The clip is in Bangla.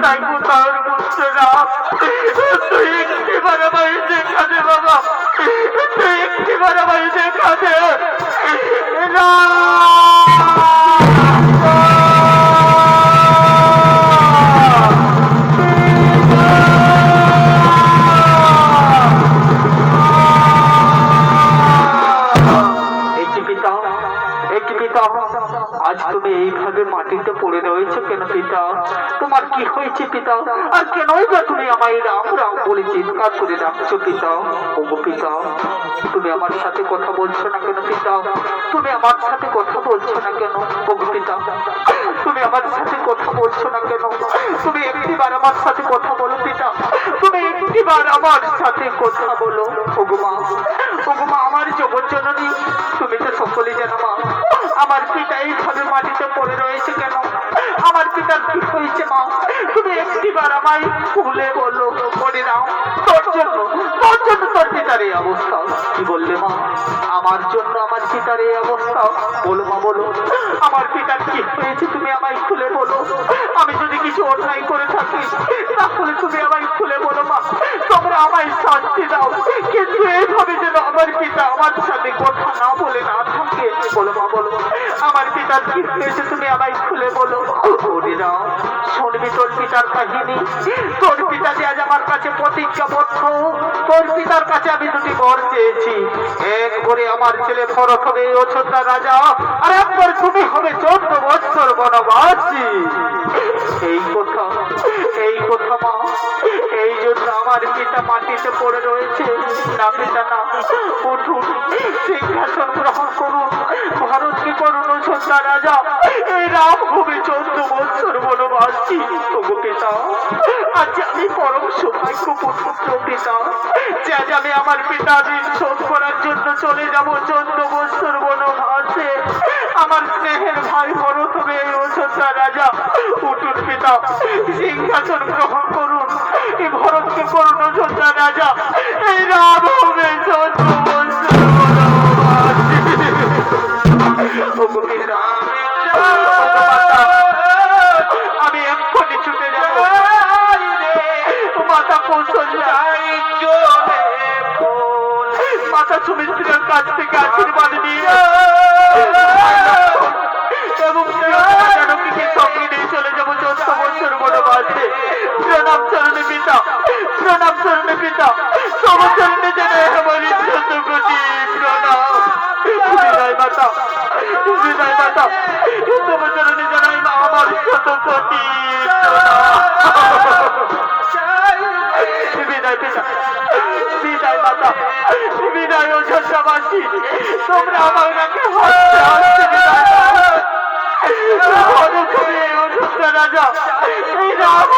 কোথায় কোথাও পুত্ররা তুই একটিবার আমায় দেখা দে বাবা, তুই একটিবার আমায় দেখা দে। আজ তুমি এইভাবে মাটিতে পড়ে রয়েছে কেন পিতা? তোমার কি হয়েছে পিতা? আর কেনই বা তুমি আমায় রাম রাম বলে চিৎকার করে ডাকছো পিতা? ওগো পিতা, তুমি আমার সাথে কথা বলছো না কেন পিতা? তুমি আমার সাথে কথা বলছো না কেন ওগো পিতা? তুমি আমার সাথে কথা বলছো না কেন? তুমি একটিবার আমার সাথে কথা বলো পিতা, তুমি একটিবার আমার সাথে কথা বলো। ওগো মা, ওগো মা আমার জগৎজননী, তুমি তো সকলেই জানো মা আমার পিতা এইভাবে মাটিতে পড়ে রয়েছে কেন? আমার পিতার কি হয়েছে মা? তুমি একটিবার আমায় খুলে বলো। বলে নাও তোর জন্য তোর পিতার এই অবস্থা। কি বললে মা? আমার জন্য আমার পিতার এই অবস্থা? বলো মা বলো, আমার পিতার কি হয়েছে তুমি আমায় খুলে বলো। আমি যদি কিছু অন্যায় করে থাকি তাহলে তুমি আমায় খুলে বলো মা, তোমরা আমায় শাস্তি দাও, কিন্তু এইভাবে যেন আমার পিতা আমার সাথে কথা না বলে না থাকে। বলো মা বলো, আমার পিতার কি হয়েছে তুমি আমায় খুলে বলো। শুনবি তোর পিতার কাহিনী। তোর পিতা যে আজ আমার কাছে প্রতিজ্ঞাবদ্ধ, তোর পিতার কাছে আমি দুটি বর চেয়েছি। এক করে আমার ছেলে ভরত হবে অযোধ্যা রাজা, আর একবার তুমি হবে 14 বছর বনবাসী। এই কথা মা, এই জন্য আমার পিতা মাটিতে পড়ে রয়েছে। না পিতা না, উঠুন, সিংহাসন গ্রহণ করুন, ভারতকে করুন অযোধ্যা রাজা। এই রাম হবে 14 বছর বনবাসী। ওগো পিতা, আজ আমি পরম সৌভাগ্য পুত্র পিতা, যে আজ আমি আমার পিতা ঋণ শোধ করার জন্য চলে যাব 14 বছর বনবাসে। আমার স্নেহের ভাই ভরত হবে এই অযোধ্যা রাজা। উঠুন পিতা, সিংহাসন গ্রহণ করুন, এই ভরতকে করুন অযোধ্যা রাজা। এই রাম হবে 14 বছর বনবাসী। ওগো পিতা, আমি এক্ষুনি ছুটে যাব। মাতা কৌশল্যা, মাতা সুমিত্রের কাছ থেকে আশীর্বাদ নিয়ে এবং জানকীকে সঙ্গে নিয়ে চলে যাবো 14 বছর বনবাসে। প্রণাম চরণে পিতা, প্রণাম চরণে পিতা, সমচরণে যেন আমার শতকোটি প্রণাম। বিদায় মাতা, বিদায় মাতা, সমচরণে জানাই মা আমার শতকোটি বিদায় পিতা, বিদায় মাতা, বিদায় অযোধ্যাবাসী। তোমরা আমার নাকে হাসতে হাসতে বিদায়। অযোধ্যা রাজা এই রাম